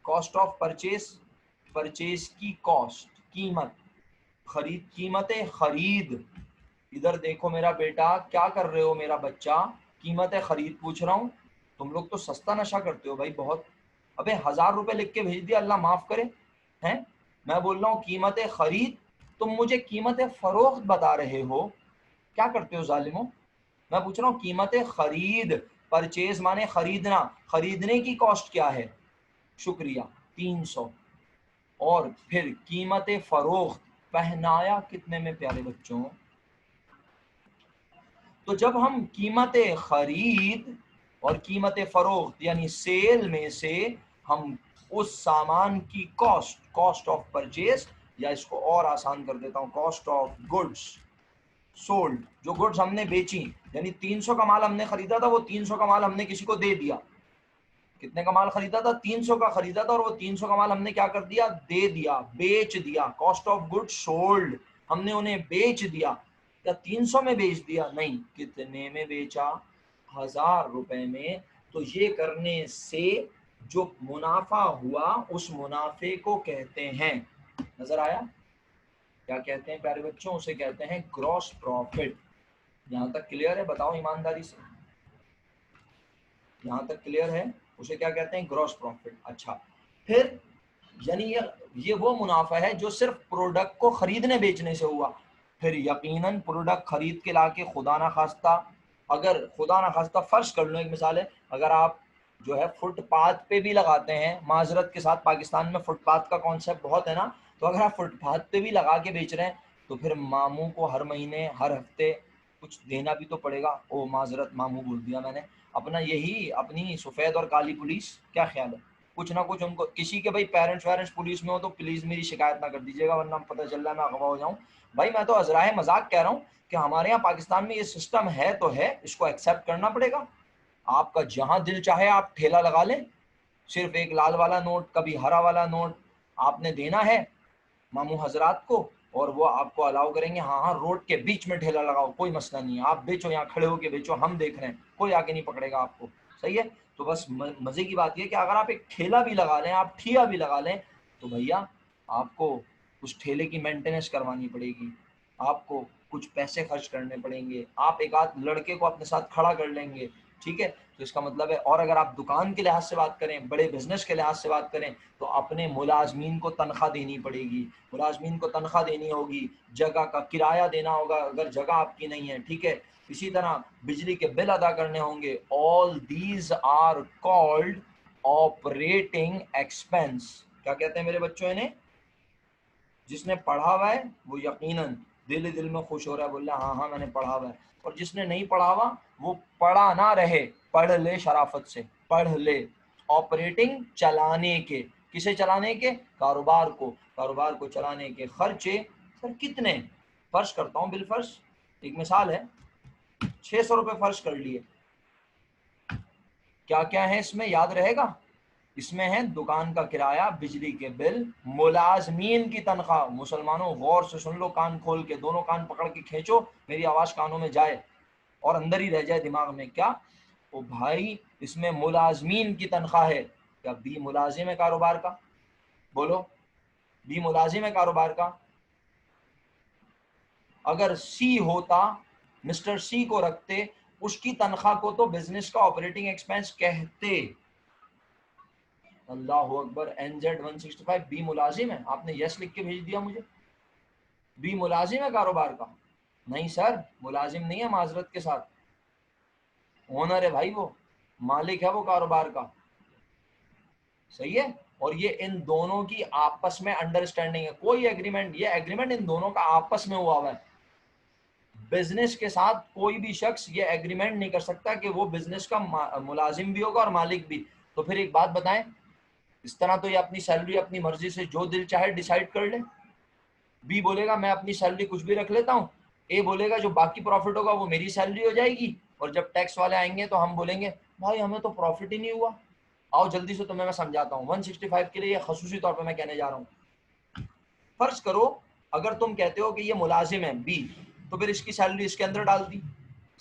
कॉस्ट ऑफ परचेज, परचेज की कॉस्ट, कीमत, खरीद, कीमत खरीद। इधर देखो मेरा बेटा, क्या कर रहे हो मेरा बच्चा? कीमत खरीद पूछ रहा हूँ। तुम लोग तो सस्ता नशा करते हो भाई बहुत। अबे 1000 रुपए लिख के भेज दिया, अल्लाह माफ करे। हैं? मैं बोल रहा हूँ कीमत खरीद, तुम मुझे कीमत फरोख्त बता रहे हो। क्या करते हो जालिमो? मैं पूछ रहा हूँ कीमत खरीद, परचेज माने खरीदना, खरीदने की कॉस्ट क्या है? शुक्रिया, 300। और फिर कीमत फरोख्त, पहनाया कितने में प्यारे बच्चों? तो जब हम कीमत खरीद और कीमत फरोख्त यानी सेल में से हम उस सामान की कॉस्ट, कॉस्ट ऑफ परचेज, या इसको और आसान कर देता हूं, कॉस्ट ऑफ गुड्स सोल्ड, जो गुड्स हमने बेची, यानी 300 का माल हमने खरीदा था, वो 300 का माल हमने किसी को दे दिया। कितने का माल खरीदा था? 300 का खरीदा था, और वो 300 का माल हमने क्या कर दिया? दे दिया, बेच दिया। कॉस्ट ऑफ गुड्स सोल्ड, हमने उन्हें बेच दिया। क्या 300 में बेच दिया? नहीं। कितने में बेचा? 1000 रुपए में। तो ये करने से जो मुनाफा हुआ, उस मुनाफे को कहते हैं, नजर आया? क्या कहते हैं प्यारे बच्चों? उसे कहते हैं ग्रॉस प्रॉफिट। यहाँ तक क्लियर है? बताओ ईमानदारी से, यहाँ तक क्लियर है? उसे क्या कहते हैं? Gross profit. अच्छा, फिर यानी ये वो मुनाफा है जो सिर्फ प्रोडक्ट को खरीदने बेचने से हुआ। फिर यकीनन प्रोडक्ट खरीद के लाके, खुदा ना खास्ता, अगर खुदा ना खास्ता फर्ज कर लो, एक मिसाल है, अगर आप जो है फुटपाथ पे भी लगाते हैं, माजरत के साथ पाकिस्तान में फुटपाथ का कॉन्सेप्ट बहुत है ना, तो अगर आप फुटपाथ पे भी लगा के बेच रहे हैं तो फिर मामू को हर महीने, हर हफ्ते कुछ देना भी तो पड़ेगा। ओ माजरत, मामू बोल दिया मैंने। अपना यही अपनी सफ़ेद और काली पुलिस, क्या ख्याल है? कुछ ना कुछ उनको, किसी के भाई पेरेंट्स वेरेंट्स पुलिस में हो तो प्लीज़ मेरी शिकायत ना कर दीजिएगा, वरना पता चल रहा है मैं अगवा हो जाऊँ। भाई मैं तो अजराए मजाक कह रहा हूँ कि हमारे यहाँ पाकिस्तान में ये सिस्टम है तो है, इसको एक्सेप्ट करना पड़ेगा। आपका जहाँ दिल चाहे आप ठेला लगा लें, सिर्फ एक लाल वाला नोट, कभी हरा वाला नोट आपने देना है मामू हजरात को, और वो आपको अलाउ करेंगे। हाँ हाँ, रोड के बीच में ठेला लगाओ, कोई मसला नहीं है, आप बेचो, यहाँ खड़े होके बेचो, हम देख रहे हैं, कोई आगे नहीं पकड़ेगा आपको। सही है? तो बस मजे की बात यह कि अगर आप एक ठेला भी लगा लें, आप ठिया भी लगा लें, तो भैया आपको उस ठेले की मेंटेनेंस करवानी पड़ेगी, आपको कुछ पैसे खर्च करने पड़ेंगे, आप एक आध लड़के को अपने साथ खड़ा कर लेंगे। ठीक है? तो इसका मतलब है, और अगर आप दुकान के लिहाज से बात करें, बड़े बिजनेस के लिहाज से बात करें, तो अपने मुलाजमीन को तनख्वाह देनी पड़ेगी, मुलाजमीन को तनख्वाह देनी होगी, जगह का किराया देना होगा अगर जगह आपकी नहीं है। ठीक है? इसी तरह बिजली के बिल अदा करने होंगे। All these are called operating expense. क्या कहते हैं मेरे बच्चों इन्हें? जिसने पढ़ा हुआ है वो यकीनन दिल दिल में खुश हो रहा है, बोल रहा है हाँ हाँ मैंने पढ़ा हुआ है। और जिसने नहीं पढ़ा हुआ वो पढ़ा ना रहे, पढ़ ले शराफत से, पढ़ ले। ऑपरेटिंग, चलाने के, किसे चलाने के? कारोबार को, कारोबार को चलाने के खर्चे। सर कितने? फर्ज करता हूँ बिलफर्ज, एक मिसाल है, 600 रुपये फर्ज कर लिए। क्या क्या है इसमें, याद रहेगा? इसमें है दुकान का किराया, बिजली के बिल, मुलाजमीन की तनख्वाह। मुसलमानों गौर से सुन लो, कान खोल के, दोनों कान पकड़ के खींचो, मेरी आवाज कानों में जाए और अंदर ही रह जाए दिमाग में। क्या? ओ भाई, इसमें मुलाजमीन की तनख्वाह है। क्या बी मुलाजिम है कारोबार का? बोलो, बी मुलाजिम है कारोबार का? अगर सी होता, मिस्टर सी को रखते, उसकी तनख्वाह को तो बिजनेस का ऑपरेटिंग एक्सपेंस कहते। अल्लाह अकबर। NZ 165 बी मुलाजिम है? आपने यस लिख के भेज दिया मुझे। बी मुलाजिम है कारोबार का? नहीं सर, मुलाजिम नहीं है, माजरत के साथ, ओनर है भाई, वो मालिक है वो कारोबार का। सही है? और ये इन दोनों की आपस में अंडरस्टैंडिंग है, कोई एग्रीमेंट, ये एग्रीमेंट इन दोनों का आपस में हुआ है। बिजनेस के साथ कोई भी शख्स ये एग्रीमेंट नहीं कर सकता कि वो बिजनेस का मुलाजिम भी होगा और मालिक भी। तो फिर एक बात बताएं, इस तरह तो ये अपनी सैलरी अपनी मर्जी से जो दिल चाहे डिसाइड कर ले। बी बोलेगा मैं अपनी सैलरी कुछ भी रख लेता हूँ, ए बोलेगा जो बाकी प्रॉफिट होगा वो मेरी सैलरी हो जाएगी, और जब टैक्स वाले आएंगे तो हम बोलेंगे भाई हमें तो प्रॉफिट ही नहीं हुआ। आओ जल्दी से तुम्हें मैं समझाता हूँ 165 के लिए ये खसूसी तौर पर मैं कहने जा रहा हूँ। फर्ज करो अगर तुम कहते हो कि ये मुलाजिम है बी, तो फिर इसकी सैलरी इसके अंदर डाल दी,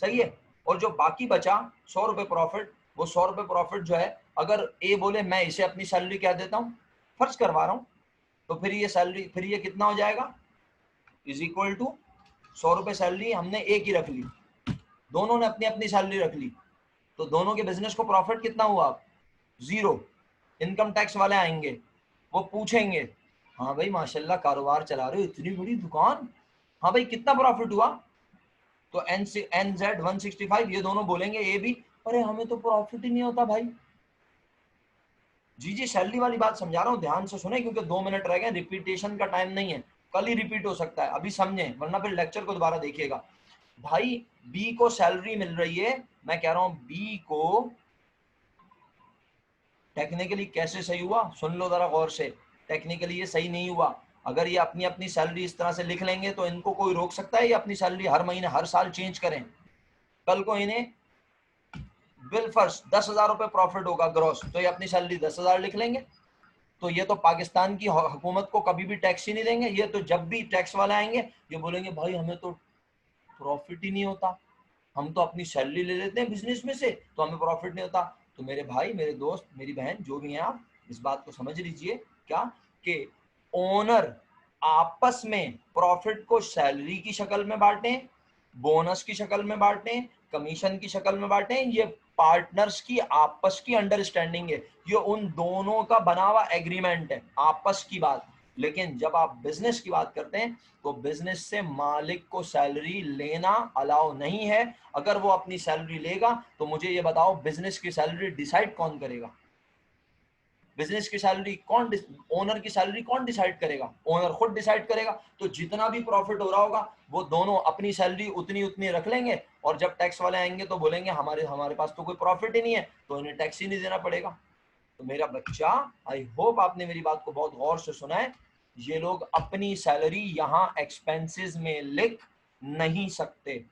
सही है, और जो बाकी बचा 100 रुपए प्रॉफिट, वो 100 रुपए प्रॉफिट जो है अगर ए बोले मैं इसे अपनी सैलरी कह देता हूँ, फर्ज करवा रहा हूँ, तो फिर ये सैलरी फिर ये कितना हो जाएगा, इज इक्वल टू 100 रुपए सैलरी हमने ए की रख ली, दोनों ने अपनी अपनी सैलरी रख ली, तो दोनों के बिजनेस को प्रॉफिट कितना हुआ, जीरो। इनकम टैक्स वाले आएंगे, वो पूछेंगे हाँ भाई माशाल्लाह कारोबार चला रहे हो, इतनी बड़ी दुकान, हाँ भाई कितना प्रॉफिट हुआ, तो NZ 165 ये दोनों बोलेंगे ए भी, अरे हमें तो प्रॉफिट ही नहीं होता भाई। जी जी सैलरी वाली बात समझा रहा हूँ, ध्यान से सुने क्योंकि 2 मिनट रह गए, रिपीटेशन का टाइम नहीं है, कल ही रिपीट हो सकता है, अभी समझें वरना फिर लेक्चर को दोबारा देखिएगा। भाई बी को सैलरी मिल रही है, मैं कह रहा हूं बी को टेक्निकली कैसे सही हुआ सुन लो जरा गौर से, टेक्निकली ये सही नहीं हुआ। अगर ये अपनी अपनी सैलरी इस तरह से लिख लेंगे तो इनको कोई रोक सकता है ये अपनी सैलरी हर महीने हर साल चेंज करें? कल को इन्हें बिल फर्स्ट 10,000 रुपए प्रॉफिट होगा ग्रॉस, तो ये अपनी सैलरी 10,000 लिख लेंगे, तो ये तो पाकिस्तान की हुकूमत को कभी भी टैक्स ही नहीं देंगे। ये तो जब भी टैक्स वाले आएंगे ये बोलेंगे भाई हमें तो प्रॉफिट ही नहीं होता, हम तो अपनी सैलरी ले लेते हैं बिजनेस में से तो हमें प्रॉफिट नहीं होता। तो मेरे भाई मेरे दोस्त मेरी बहन जो भी हैं आप इस बात को समझ लीजिए क्या कि ओनर आपस में प्रॉफिट को सैलरी की शक्ल में बांटें, बोनस की शक्ल में बांटें, कमीशन की शक्ल में बांटें, ये पार्टनर्स की आपस की अंडरस्टैंडिंग है, ये उन दोनों का बना हुआ एग्रीमेंट है, आपस की बात। लेकिन जब आप बिजनेस की बात करते हैं तो बिजनेस से मालिक को सैलरी लेना अलाउ नहीं है। अगर वो अपनी सैलरी लेगा तो मुझे ये बताओ बिजनेस की सैलरी डिसाइड कौन करेगा? बिजनेस की सैलरी कौन, ओनर की सैलरी कौन डिसाइड करेगा? ओनर खुद डिसाइड करेगा। तो जितना भी प्रॉफिट हो रहा होगा वो दोनों अपनी सैलरी उतनी उतनी रख लेंगे, और जब टैक्स वाले आएंगे तो बोलेंगे हमारे पास तो कोई प्रॉफिट ही नहीं है, तो इन्हें टैक्स ही नहीं देना पड़ेगा। तो मेरा बच्चा आई होप आपने मेरी बात को बहुत गौर से सुना है, ये लोग अपनी सैलरी यहाँ एक्सपेंसेस में लिख नहीं सकते।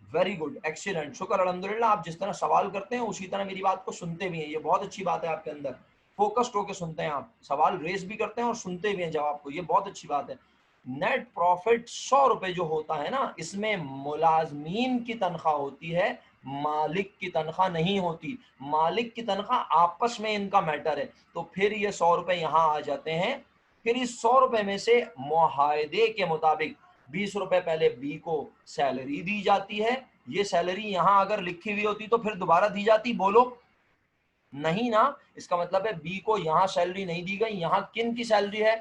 वेरी गुड, एक्सीलेंट, शुक्र अल्हम्दुलिल्लाह। आप जिस तरह सवाल करते हैं उसी तरह मेरी बात को सुनते भी हैं, ये बहुत अच्छी बात है आपके अंदर, फोकस्ड होकर सुनते हैं आप, सवाल रेस भी करते हैं और सुनते भी हैं जवाब को, ये बहुत अच्छी बात है। नेट प्रॉफिट 100 रुपए जो होता है ना, इसमें मुलाजमीन की तनख्वाह होती है, मालिक की तनख्वाह नहीं होती। मालिक की तनख्वाह आपस में इनका मैटर है, तो फिर ये 100 रुपए यहाँ आ जाते हैं। फिर इस 100 रुपए में से मुआहदे के मुताबिक 20 रुपए पहले बी को सैलरी दी जाती है। ये सैलरी यहाँ अगर लिखी हुई होती तो फिर दोबारा दी जाती, बोलो नहीं ना? इसका मतलब है बी को यहाँ सैलरी नहीं दी गई, यहाँ किन की सैलरी है,